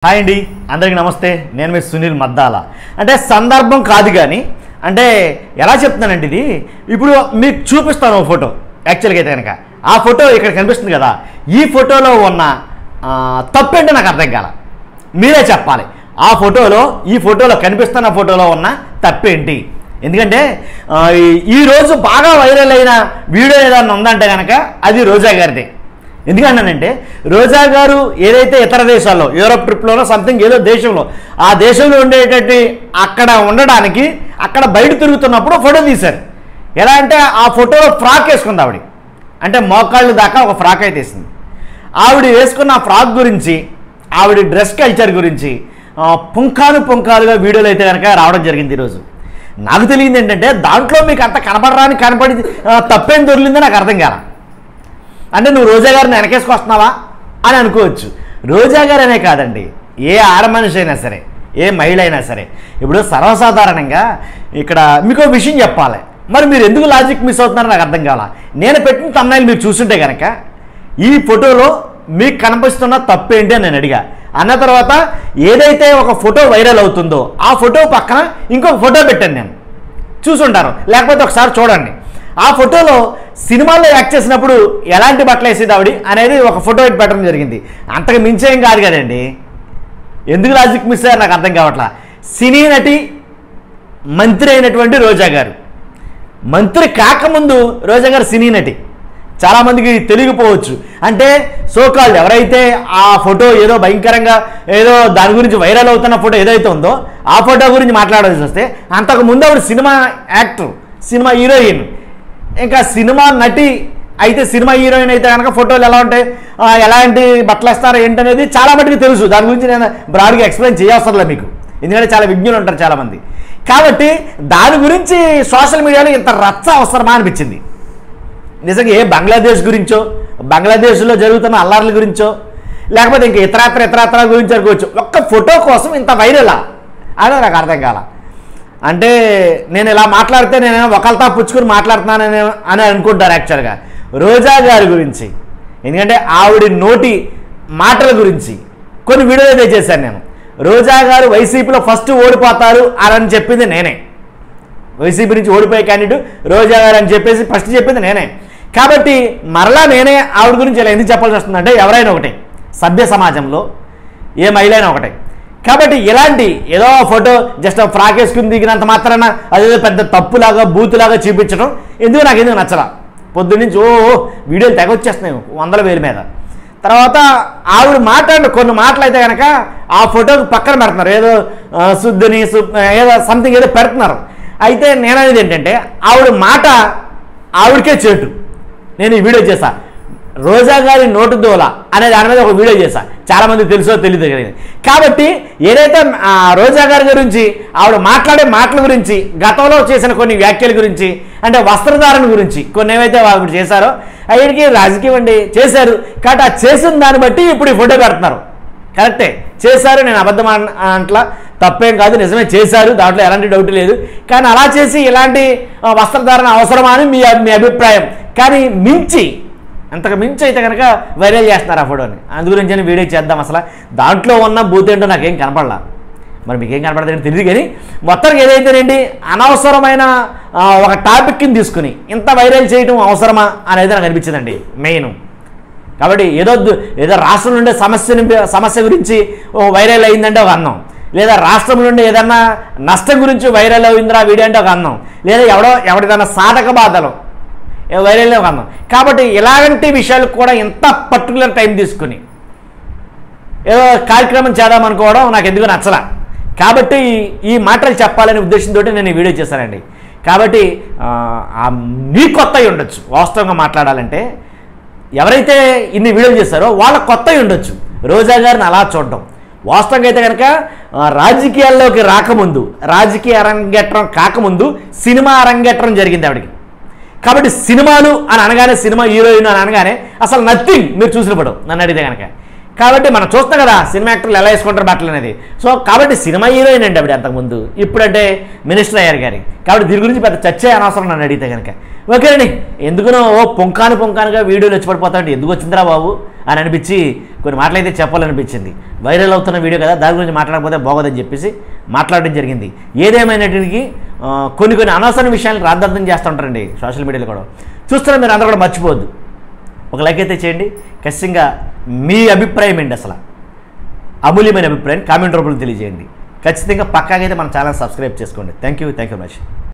Hi అండి, అందరికీ నమస్తే. నేను మీ సునీల్ మద్దాల. అంటే సందర్భం కాదు కానీ అంటే ఎలా చెప్తున్నానండి, ఇది ఇప్పుడు మీకు చూపిస్తాను ఒక ఫోటో. యాక్చువల్గా అయితే కనుక ఆ ఫోటో ఇక్కడ కనిపిస్తుంది కదా, ఈ ఫోటోలో ఉన్న తప్పేంటో నాకు అర్థం కాల. మీరే చెప్పాలి. ఆ ఫోటోలో ఈ ఫోటోలో కనిపిస్తున్న ఫోటోలో ఉన్న తప్పేంటి? ఎందుకంటే ఈరోజు బాగా వైరల్ అయిన వీడియో ఏదైనా ఉందంటే కనుక అది రోజా గారిదే. ఎందుకంటానంటే రోజా గారు ఏదైతే ఇతర దేశాల్లో యూరోప్ ట్రిప్లోనో సంథింగ్ ఏదో దేశంలో ఆ దేశంలో ఉండేటట్టు అక్కడ ఉండడానికి అక్కడ బయట తిరుగుతున్నప్పుడు ఫోటో తీశారు. ఎలా అంటే ఆ ఫోటోలో ఫ్రాక్ వేసుకుంది ఆవిడ, అంటే మోకాళ్ళు దాకా ఒక ఫ్రాక్ అయితే వేసింది. ఆవిడ వేసుకున్న ఆ ఫ్రాక్ గురించి, ఆవిడ డ్రెస్ కల్చర్ గురించి పుంఖాలుగా వీడియోలు అయితే కనుక రావడం జరిగింది. ఈరోజు నాకు తెలియదు ఏంటంటే దాంట్లో మీకు అంత కనపడి తప్పేం దొరికిందో నాకు అర్థం కాల. అంటే నువ్వు రోజా గారిని వెనకేసుకొస్తున్నావా అని అనుకోవచ్చు. రోజా గారు అనే కాదండి, ఏ ఆడ మనిషి అయినా సరే, ఏ మహిళ అయినా సరే, ఇప్పుడు సర్వసాధారణంగా ఇక్కడ మీకు విషయం చెప్పాలి. మరి మీరు ఎందుకు లాజిక్ మిస్ అవుతున్నారో నాకు అర్థం కావాలా. నేను పెట్టిన తమ్నైల్ మీరు చూస్తుంటే కనుక ఈ ఫోటోలో మీకు కనిపిస్తున్న తప్పేంటి అని నేను అడిగా. అన్న తర్వాత ఏదైతే ఒక ఫోటో వైరల్ అవుతుందో ఆ ఫోటో పక్కన ఇంకొక ఫోటో పెట్టాను. నేను చూసుంటారు, లేకపోతే ఒకసారి చూడండి. ఆ ఫోటోలో సినిమాల్లో యాక్ట్ చేసినప్పుడు ఎలాంటి బట్టలు వేసేది ఆవిడ అనేది ఒక ఫోటో పెట్టడం జరిగింది. అంతకు మించేం కాదు కదండి. ఎందుకు లాజిక్ మిస్ అయ్యారు నాకు అర్థం కావట్లా. సినీ నటి, మంత్రి అయినటువంటి రోజా గారు, మంత్రి కాకముందు రోజా గారు సినీ నటి. చాలామందికి తెలియకపోవచ్చు. అంటే సోకాల్డ్ ఎవరైతే ఆ ఫోటో ఏదో భయంకరంగా ఏదో దాని గురించి వైరల్ అవుతున్న ఫోటో ఏదైతే ఉందో ఆ ఫోటో గురించి మాట్లాడాల్సి వస్తే అంతకుముందు ఆవిడ సినిమా యాక్టర్, సినిమా హీరోయిన్. ఇంకా సినిమా నటి అయితే, సినిమా హీరోయిన్ అయితే కనుక ఫోటోలు ఎలా ఉంటాయి, ఎలాంటి బట్టలు వేస్తారో ఏంటనేది చాలా మటుకు తెలుసు. దాని గురించి నేను బ్రాడ్గా ఎక్స్ప్లెయిన్ చేయవసరంలే మీకు, ఎందుకంటే చాలా విజ్ఞులు ఉంటారు చాలామంది. కాబట్టి దాని గురించి సోషల్ మీడియాలో ఇంత రచ్చ అవసరమా అనిపించింది. నిజంగా ఏ బంగ్లాదేశ్ గురించో, బంగ్లాదేశ్లో జరుగుతున్న అల్లర్ల గురించో, లేకపోతే ఇంకా ఇతరత్ర గురించి అనుకోవచ్చు. ఒక్క ఫోటో కోసం ఇంత వైరలా అని నాకు అర్థం కాల. అంటే నేను ఇలా మాట్లాడితే నేను ఒకళ్ళతో పుచ్చుకుని మాట్లాడుతున్నానని అని అనుకుంటారు యాక్చువల్గా రోజా గారి గురించి. ఎందుకంటే ఆవిడ నోటి మాటల గురించి కొన్ని వీడియోలు అయితే చేశాను నేను. రోజా గారు వైసీపీలో ఫస్ట్ ఓడిపోతారు అని చెప్పింది నేనే. వైసీపీ నుంచి ఓడిపోయే క్యాండిడేట్ రోజా గారు అని చెప్పేసి ఫస్ట్ చెప్పింది నేనే. కాబట్టి మరలా నేనే ఆవిడ గురించి ఇలా ఎందుకు చెప్పాల్సి వస్తుందంటే ఎవరైనా ఒకటే, సభ్య సమాజంలో ఏ మహిళ అయినా ఒకటే. కాబట్టి ఇలాంటి ఏదో ఫోటో జస్ట్ ఫ్రాక్ వేసుకుని దిగినంత మాత్రాన అదేదో పెద్ద తప్పులాగా బూతులాగా చూపించడం ఎందుకు నచ్చలా. పొద్దున్నుంచి వీడియోలు తెగొచ్చేస్తున్నాయి 100,000 మీద. తర్వాత ఆవిడ మాట్లాడిన కొన్ని మాటలు అయితే కనుక ఆ ఫోటోకి పక్కన పెడుతున్నారు, ఏదో శుద్ధిని ఏదో సంథింగ్ ఏదో పెడుతున్నారు. అయితే నేననేది ఏంటంటే ఆవిడ మాట ఆవిడకే చేటు. నేను ఈ వీడియో చేశా, రోజా గారి నోటు దోల అనే దాని మీద ఒక వీడియో చేశా. చాలామంది తెలుసో తెలియదు కదా. కాబట్టి ఏదైతే రోజా గారి గురించి ఆవిడ మాట్లాడే మాటల గురించి, గతంలో చేసిన కొన్ని వ్యాఖ్యల గురించి, అంటే వస్త్రధారణ గురించి కొన్ని ఏవైతే ఆవిడ చేశారో ఆయనకి రాజకీయం అండి చేశారు. కాబట్టి ఆ చేసిన దాన్ని బట్టి ఇప్పుడు ఈ ఫోటో పెడుతున్నారు. కరెక్టే, చేశారు, నేను అబద్ధం అంట్లా, తప్పేం కాదు, నిజమే చేశారు, దాంట్లో ఎలాంటి డౌట్ లేదు. కానీ అలా చేసి ఇలాంటి వస్త్రధారణ అవసరమా అని మీ అభిప్రాయం. కానీ అంతకు మించి అయితే కనుక వైరల్ చేస్తున్నారు ఆ ఫోటోని. అందు గురించి నేను వీడియో చేద్దాం. అసలు దాంట్లో ఉన్న బూత్ ఏంటో నాకేం కనపడలా. మరి మీకేం కనపడదని తెలియదు. కానీ మొత్తానికి ఏదైతేనండి అనవసరమైన ఒక టాపిక్ని తీసుకుని ఇంత వైరల్ చేయడం అవసరమా అనేది నాకు అనిపించిందండి మెయిన్. కాబట్టి ఏదో రాష్ట్రం నుండి సమస్య గురించి వైరల్ అయిందంటే ఒక అన్నం, లేదా రాష్ట్రం నుండి ఏదన్నా నష్టం గురించి వైరల్ అయిందిరా వీడియో అంటే ఒక అన్నం, లేదా ఎవరిదన్నా సాధక బాధలు వైరల్ ఒక అన్నం. కాబట్టి ఇలాంటి విషయాలకు కూడా ఎంత పర్టికులర్ టైం తీసుకుని ఏదో కార్యక్రమం చేద్దామనుకోవడం నాకు ఎందుకు నచ్చలా. కాబట్టి ఈ మాటలు చెప్పాలనే ఉద్దేశంతో నేను ఈ వీడియో చేశానండి. కాబట్టి మీ కొత్త ఉండొచ్చు, వాస్తవంగా మాట్లాడాలంటే ఎవరైతే ఇన్ని వీడియోలు చేస్తారో వాళ్ళ కొత్త ఉండొచ్చు రోజా గారిని అలా చూడడం. వాస్తవంగా అయితే కనుక రాజకీయాల్లోకి రాకముందు, రాజకీయ అరంగేట్రం కాకముందు సినిమా అరంగేట్రం జరిగింది ఆవిడకి. కాబట్టి సినిమాలు అని అనగానే, సినిమా హీరోయిన్ అని అనగానే అసలు నథింగ్ మీరు చూసిన పడవు నన్ను అడిగితే కనుక. కాబట్టి మనం చూస్తాం కదా సినిమా యాక్టర్లు ఎలా వేసుకుంటారు బట్టలు అనేది. సో కాబట్టి సినిమా హీరోయిన్ అండి ఆవిడ అంతకుముందు, ఇప్పుడంటే మినిస్టర్ అయ్యారు గారి. కాబట్టి దీని గురించి పెద్ద చర్చ అనవసరం నన్ను అడిగితే కనుక. ఓకేనండి, ఎందుకునో పుంకానుగా వీడియోలు వచ్చి పడిపోతాయంటే ఎందుకు వచ్చిందిరా బాబు అని అనిపించి కొన్ని మాటలైతే చెప్పాలనిపించింది. వైరల్ అవుతున్న వీడియో కదా, దాని గురించి మాట్లాడకపోతే బాగోదని చెప్పేసి మాట్లాడడం జరిగింది. ఏదేమైనటికి కొన్ని అనవసరమైన విషయాలు రాద్ధాంతం చేస్తూ ఉంటారండి సోషల్ మీడియాలో కూడా. చూస్తున్నా మీరు అందరూ కూడా మర్చిపోవద్దు, ఒక లైక్ అయితే చేయండి. ఖచ్చితంగా మీ అభిప్రాయం ఏంటి, అసలు అమూల్యమైన అభిప్రాయం కామెంట్ రూపంలో తెలియజేయండి. ఖచ్చితంగా పక్కాగా అయితే మన ఛానల్ సబ్స్క్రైబ్ చేసుకోండి. Thank you very much.